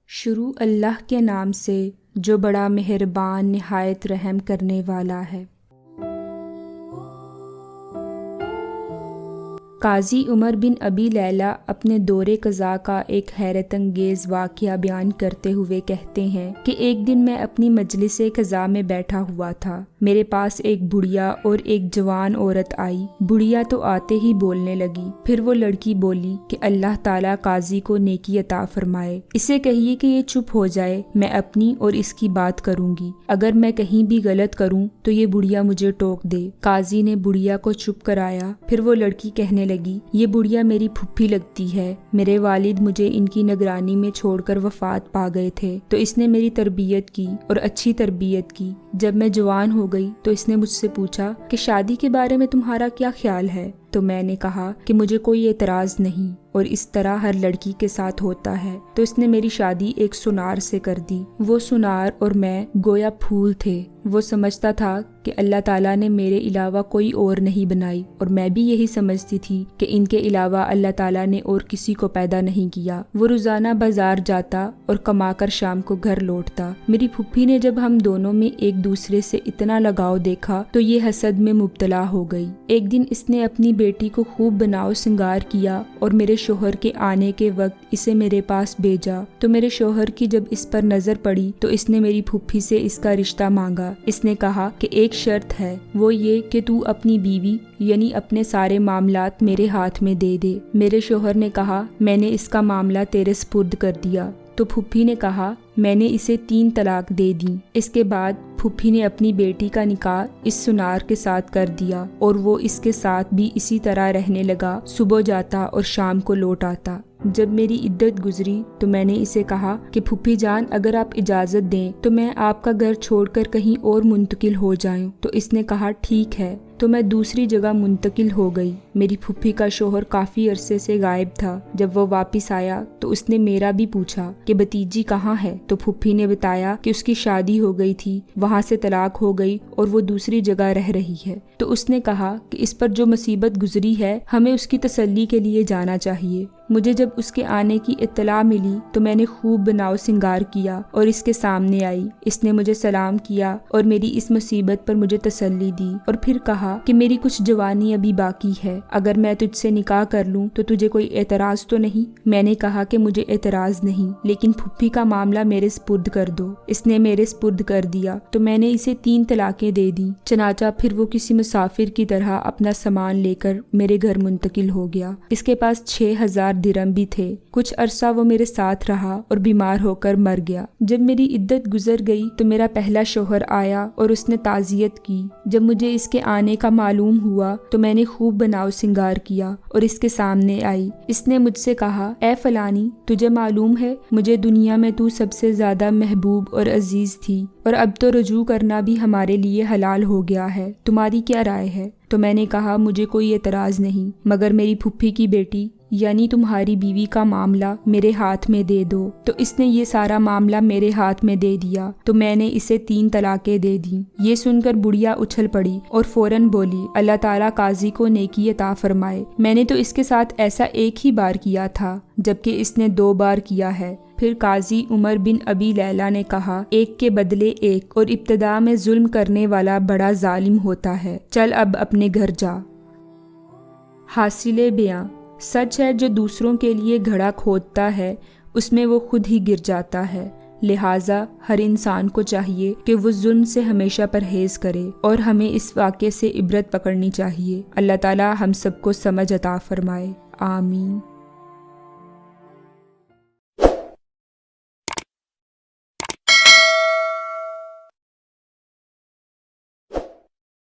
شروع اللہ کے نام سے جو بڑا مہربان نہایت رحم کرنے والا ہے۔ قاضی عمر بن ابی لیلہ اپنے دور قضاء کا ایک حیرت انگیز واقعہ بیان کرتے ہوئے کہتے ہیں کہ ایک دن میں اپنی مجلس قضاء میں بیٹھا ہوا تھا۔ میرے پاس ایک بڑھیا اور ایک جوان عورت آئی۔ بڑھیا تو آتے ہی بولنے لگی، پھر وہ لڑکی بولی کہ اللہ تعالیٰ قاضی کو نیکی عطا فرمائے، اسے کہیے کہ یہ چپ ہو جائے، میں اپنی اور اس کی بات کروں گی، اگر میں کہیں بھی غلط کروں تو یہ بڑھیا مجھے ٹوک دے۔ قاضی نے بڑھیا کو چپ کرایا، پھر وہ لڑکی کہنے لگی، یہ بڑھیا میری پھپھی لگتی ہے، میرے والد مجھے ان کی نگرانی میں چھوڑ کر وفات پا گئے تھے تو اس نے میری تربیت کی اور اچھی تربیت کی۔ جب میں جوان ہو گئی تو اس نے مجھ سے پوچھا کہ شادی کے بارے میں تمہارا کیا خیال ہے، تو میں نے کہا کہ مجھے کوئی اعتراض نہیں، اور اس طرح ہر لڑکی کے ساتھ ہوتا ہے۔ تو اس نے میری شادی ایک سنار سے کر دی۔ وہ سنار اور میں گویا پھول تھے۔ وہ سمجھتا تھا کہ اللہ تعالیٰ نے میرے علاوہ کوئی اور نہیں بنائی، اور میں بھی یہی سمجھتی تھی کہ ان کے علاوہ اللہ تعالیٰ نے اور کسی کو پیدا نہیں کیا۔ وہ روزانہ بازار جاتا اور کما کر شام کو گھر لوٹتا۔ میری پھپھی نے جب ہم دونوں میں ایک دوسرے سے اتنا لگاؤ دیکھا تو یہ حسد میں مبتلا ہو گئی۔ ایک دن اس نے اپنی بیٹی کو خوب بناؤ سنگار کیا اور میرے شوہر کے آنے کے وقت اسے میرے پاس بھیجا۔ تو میرے شوہر کی جب اس پر نظر پڑی تو اس نے میری پھپھی سے اس کا رشتہ مانگا۔ اس نے کہا کہ ایک شرط ہے، وہ یہ کہ تو اپنی بیوی یعنی اپنے سارے معاملات میرے ہاتھ میں دے دے۔ میرے شوہر نے کہا، میں نے اس کا معاملہ تیرے سپرد کر دیا۔ تو پھپھی نے کہا، میں نے اسے 3 طلاق دے دیں۔ اس کے بعد پھپھی نے اپنی بیٹی کا نکاح اس سنار کے ساتھ کر دیا، اور وہ اس کے ساتھ بھی اسی طرح رہنے لگا، صبح جاتا اور شام کو لوٹ آتا۔ جب میری عدت گزری تو میں نے اسے کہا کہ پھپھی جان، اگر آپ اجازت دیں تو میں آپ کا گھر چھوڑ کر کہیں اور منتقل ہو جاؤں۔ تو اس نے کہا ٹھیک ہے۔ تو میں دوسری جگہ منتقل ہو گئی۔ میری پھپھی کا شوہر کافی عرصے سے غائب تھا۔ جب وہ واپس آیا تو اس نے میرا بھی پوچھا کہ بھتیجی کہاں ہے؟ تو پھپھی نے بتایا کہ اس کی شادی ہو گئی تھی، وہاں سے طلاق ہو گئی اور وہ دوسری جگہ رہ رہی ہے۔ تو اس نے کہا کہ اس پر جو مصیبت گزری ہے ہمیں اس کی تسلی کے لیے جانا چاہیے۔ مجھے جب اس کے آنے کی اطلاع ملی تو میں نے خوب بناؤ سنگار کیا اور اس کے سامنے آئی۔ اس نے مجھے سلام کیا اور میری اس مصیبت پر مجھے تسلی دی، اور پھر کہا کہ میری کچھ جوانی ابھی باقی ہے، اگر میں تجھ سے نکاح کر لوں تو تجھے کوئی اعتراض تو نہیں؟ میں نے کہا کہ مجھے اعتراض نہیں، لیکن پھپھی کا معاملہ میرے سپرد کر دو۔ اس نے میرے سپرد کر دیا تو میں نے اسے 3 طلاقیں دے دیں۔ چنانچہ پھر وہ کسی مسافر کی طرح اپنا سامان لے کر میرے گھر منتقل ہو گیا۔ اس کے پاس 6000 درہم بھی تھے۔ کچھ عرصہ وہ میرے ساتھ رہا اور بیمار ہو کر مر گیا۔ جب میری عدت گزر گئی تو میرا پہلا شوہر آیا اور اس نے تعزیت کی۔ جب مجھے اس کے آنے کا معلوم ہوا تو میں نے خوب بناؤ سنگار کیا اور اس کے سامنے آئی۔ اس نے مجھ سے کہا، اے فلانی، تجھے معلوم ہے مجھے دنیا میں تو سب سے زیادہ محبوب اور عزیز تھی، اور اب تو رجوع کرنا بھی ہمارے لیے حلال ہو گیا ہے، تمہاری کیا رائے ہے؟ تو میں نے کہا، مجھے کوئی اعتراض نہیں، مگر میری پھپھی کی بیٹی یعنی تمہاری بیوی کا معاملہ میرے ہاتھ میں دے دو۔ تو اس نے یہ سارا معاملہ میرے ہاتھ میں دے دیا تو میں نے اسے 3 طلاقیں دے دیں۔ یہ سن کر بڑھیا اچھل پڑی اور فوراً بولی، اللہ تعالیٰ قاضی کو نیکی عطا فرمائے، میں نے تو اس کے ساتھ ایسا ایک ہی بار کیا تھا جبکہ اس نے 2 بار کیا ہے۔ پھر قاضی عمر بن ابی لیلہ نے کہا، ایک کے بدلے ایک، اور ابتدا میں ظلم کرنے والا بڑا ظالم ہوتا ہے، چل اب اپنے گھر جا۔ حاصل بیاں، سچ ہے جو دوسروں کے لیے گھڑا کھودتا ہے اس میں وہ خود ہی گر جاتا ہے، لہٰذا ہر انسان کو چاہیے کہ وہ ظلم سے ہمیشہ پرہیز کرے، اور ہمیں اس واقعے سے عبرت پکڑنی چاہیے۔ اللہ تعالی ہم سب کو سمجھ عطا فرمائے، آمین۔